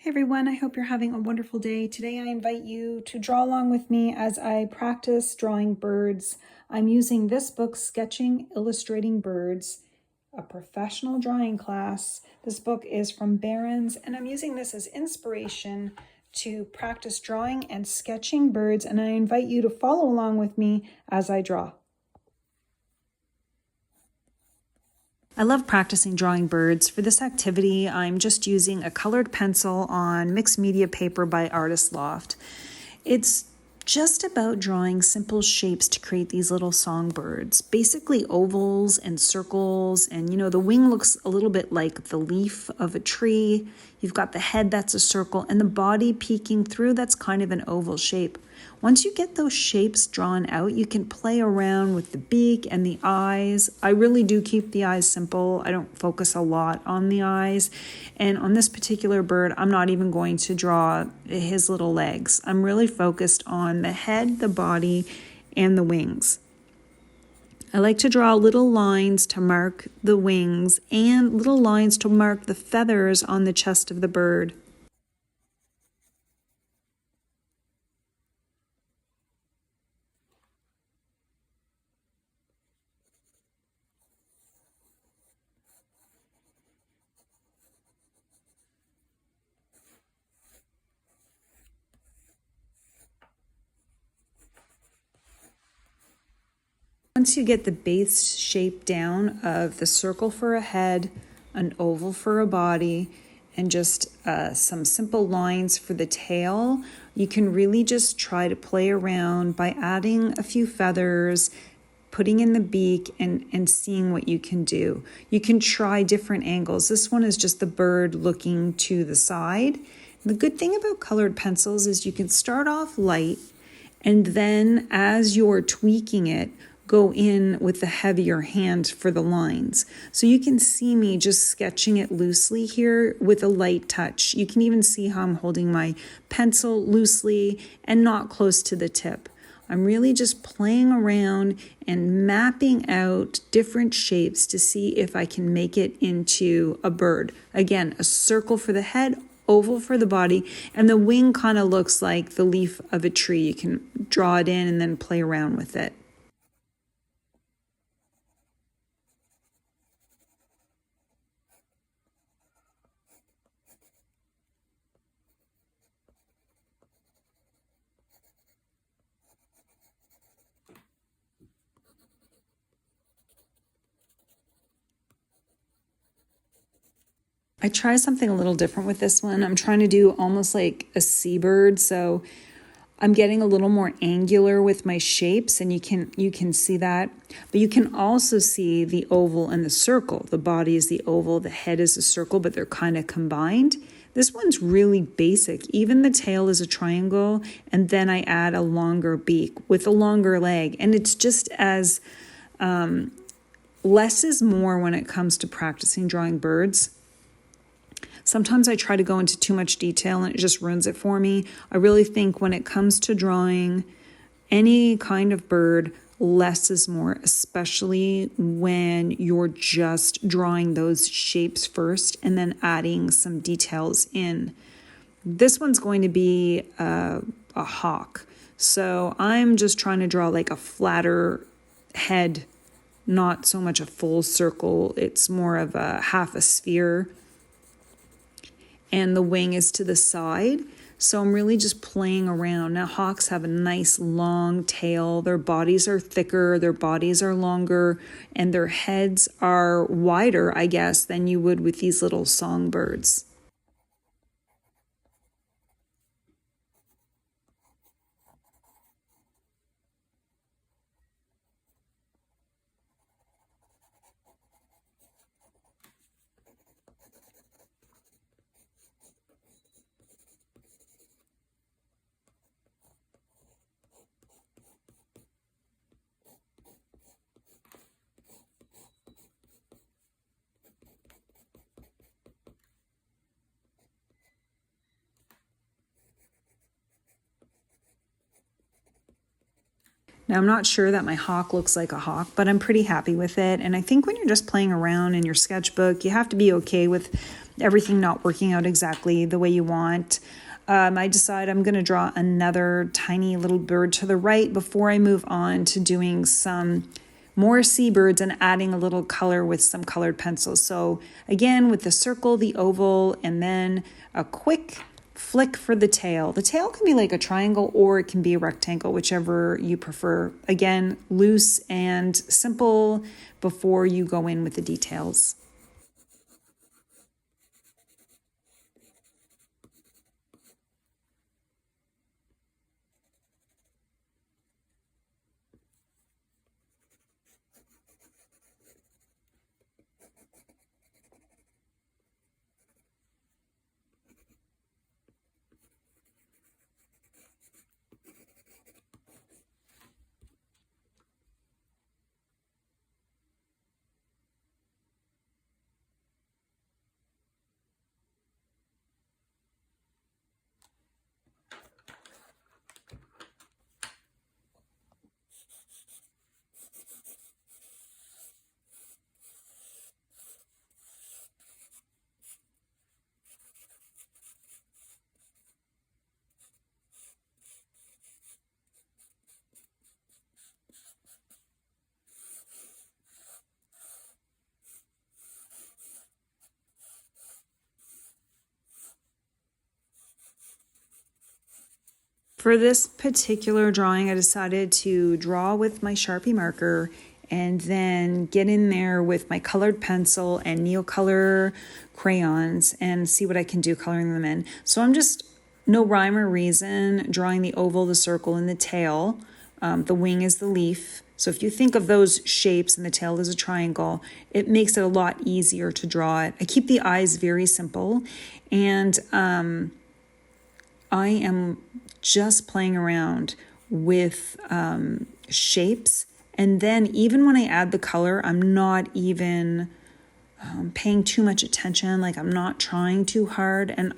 Hey everyone, I hope you're having a wonderful day. Today I invite you to draw along with me as I practice drawing birds. I'm using this book, Sketching Illustrating Birds, a professional drawing class. This book is from Barron's, and I'm using this as inspiration to practice drawing and sketching birds, and I invite you to follow along with me as I draw. I love practicing drawing birds. For this activity, I'm just using a colored pencil on mixed media paper by Artist Loft. It's just about drawing simple shapes to create these little songbirds, basically ovals and circles. And the wing looks a little bit like the leaf of a tree. You've got the head that's a circle and the body peeking through, that's kind of an oval shape. Once you get those shapes drawn out, you can play around with the beak and the eyes. I really do keep the eyes simple. I don't focus a lot on the eyes. And on this particular bird, I'm not even going to draw his little legs. I'm really focused on the head, the body, and the wings. I like to draw little lines to mark the wings and little lines to mark the feathers on the chest of the bird. Once you get the base shape down of the circle for a head, an oval for a body, and just some simple lines for the tail, you can really just try to play around by adding a few feathers, putting in the beak, and seeing what you can do. You can try different angles. This one is just the bird looking to the side. The good thing about colored pencils is you can start off light, and then as you're tweaking it, go in with the heavier hand for the lines. So you can see me just sketching it loosely here with a light touch. You can even see how I'm holding my pencil loosely and not close to the tip. I'm really just playing around and mapping out different shapes to see if I can make it into a bird. Again, a circle for the head, oval for the body, and the wing kind of looks like the leaf of a tree. You can draw it in and then play around with it. I try something a little different with this one. I'm trying to do almost like a seabird, so I'm getting a little more angular with my shapes, and you can see that. But you can also see the oval and the circle. The body is the oval, the head is a circle, but they're kind of combined. This one's really basic. Even the tail is a triangle, and then I add a longer beak with a longer leg. And it's just as less is more when it comes to practicing drawing birds. Sometimes I try to go into too much detail and it just ruins it for me. I really think when it comes to drawing any kind of bird, less is more, especially when you're just drawing those shapes first and then adding some details in. This one's going to be a hawk. So I'm just trying to draw like a flatter head, not so much a full circle. It's more of a half a sphere. And the wing is to the side. So I'm really just playing around. Now hawks have a nice long tail. Their bodies are thicker, their bodies are longer, and their heads are wider, I guess, than you would with these little songbirds. Now, I'm not sure that my hawk looks like a hawk, but I'm pretty happy with it. And I think when you're just playing around in your sketchbook, you have to be okay with everything not working out exactly the way you want. I decide I'm going to draw another tiny little bird to the right before I move on to doing some more seabirds and adding a little color with some colored pencils. So again, with the circle, the oval, and then a quick flick for the tail. The tail can be like a triangle or it can be a rectangle, whichever you prefer. Again, loose and simple before you go in with the details. For this particular drawing, I decided to draw with my Sharpie marker and then get in there with my colored pencil and Neocolor crayons and see what I can do coloring them in. So I'm just, no rhyme or reason, drawing the oval, the circle, and the tail. The wing is the leaf. So if you think of those shapes and the tail is a triangle, it makes it a lot easier to draw it. I keep the eyes very simple, and I am just playing around with shapes. And then even when I add the color, I'm not even paying too much attention. Like I'm not trying too hard. And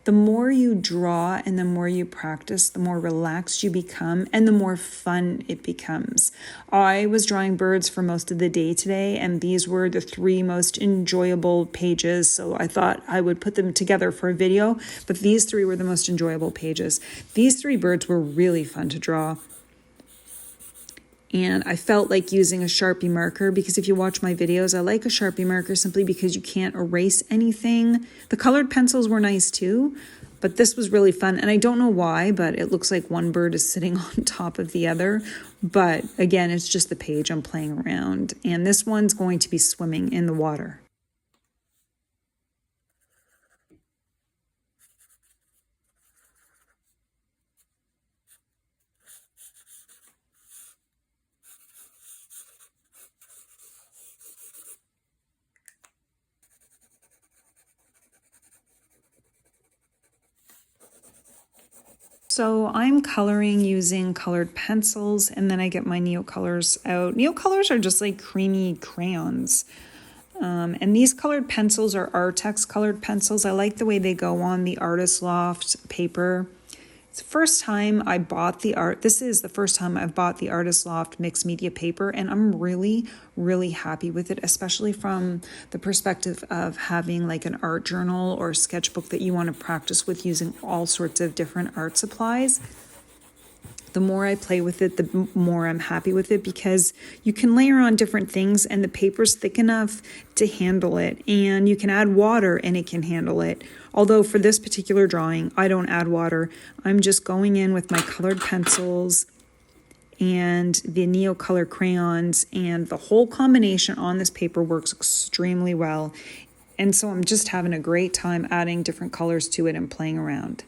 the more you draw and the more you practice, the more relaxed you become and the more fun it becomes. I was drawing birds for most of the day today, and these were the 3 most enjoyable pages. So I thought I would put them together for a video, but these 3 were the most enjoyable pages. These 3 birds were really fun to draw. And I felt like using a Sharpie marker because if you watch my videos, I like a Sharpie marker simply because you can't erase anything. The colored pencils were nice too, but this was really fun. And I don't know why, but it looks like one bird is sitting on top of the other. But again, it's just the page I'm playing around. And this one's going to be swimming in the water. So I'm coloring using colored pencils, and then I get my Neocolors out. Neocolors are just like creamy crayons. And these colored pencils are Artex colored pencils. I like the way they go on the Artist Loft paper. It's the first time I bought this is the first time I've bought the Artist Loft mixed media paper, and I'm really, really happy with it, especially from the perspective of having like an art journal or sketchbook that you want to practice with using all sorts of different art supplies. The more I play with it, the more I'm happy with it because you can layer on different things and the paper's thick enough to handle it, and you can add water and it can handle it. Although for this particular drawing, I don't add water. I'm just going in with my colored pencils and the Neocolor crayons, and the whole combination on this paper works extremely well. And so I'm just having a great time adding different colors to it and playing around.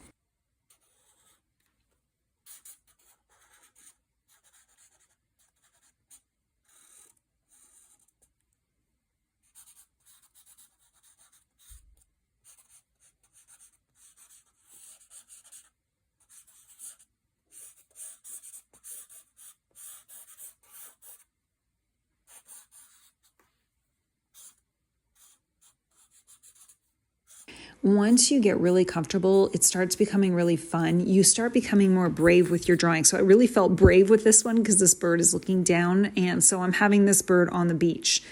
Once you get really comfortable, it starts becoming really fun. You start becoming more brave with your drawing. So I really felt brave with this one because this bird is looking down. And so I'm having this bird on the beach.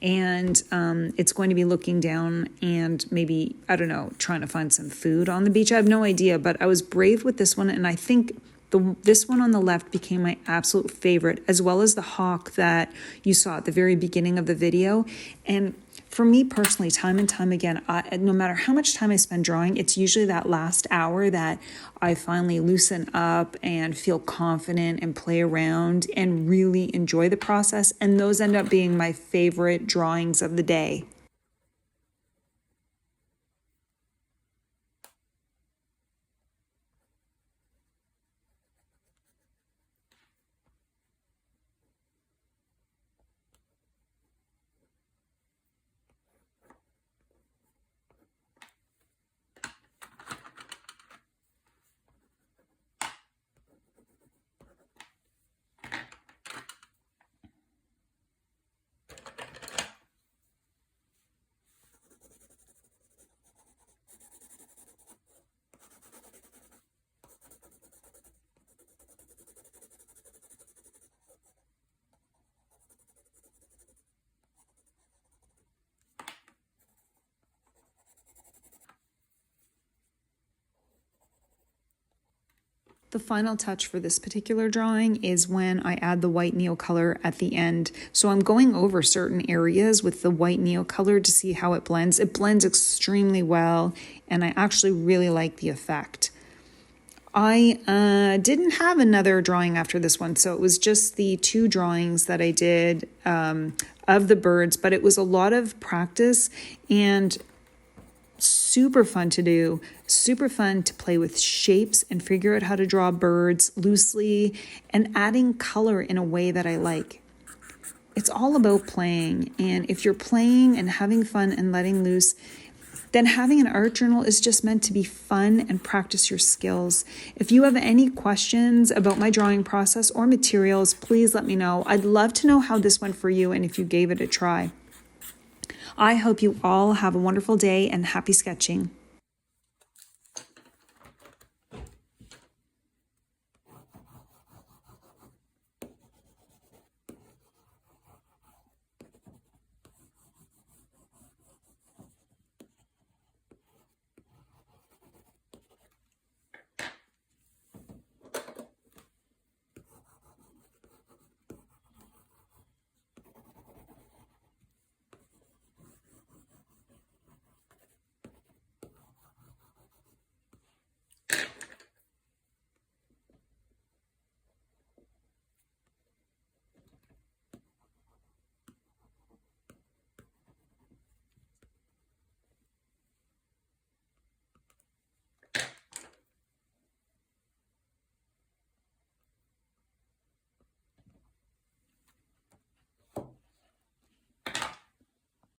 and it's going to be looking down and maybe, I don't know, trying to find some food on the beach. I have no idea, but I was brave with this one, and I think this one on the left became my absolute favorite, as well as the hawk that you saw at the very beginning of the video. And for me personally, time and time again, no matter how much time I spend drawing, it's usually that last hour that I finally loosen up and feel confident and play around and really enjoy the process. And those end up being my favorite drawings of the day. The final touch for this particular drawing is when I add the white neocolor at the end. So I'm going over certain areas with the white neocolor to see how it blends. It blends extremely well, and I actually really like the effect. I didn't have another drawing after this one, so it was just the 2 drawings that I did of the birds, but it was a lot of practice and super fun to do, super fun to play with shapes and figure out how to draw birds loosely and adding color in a way that I like. It's all about playing, and if you're playing and having fun and letting loose, then having an art journal is just meant to be fun and practice your skills. If you have any questions about my drawing process or materials, please let me know. I'd love to know how this went for you and if you gave it a try. I hope you all have a wonderful day and happy sketching.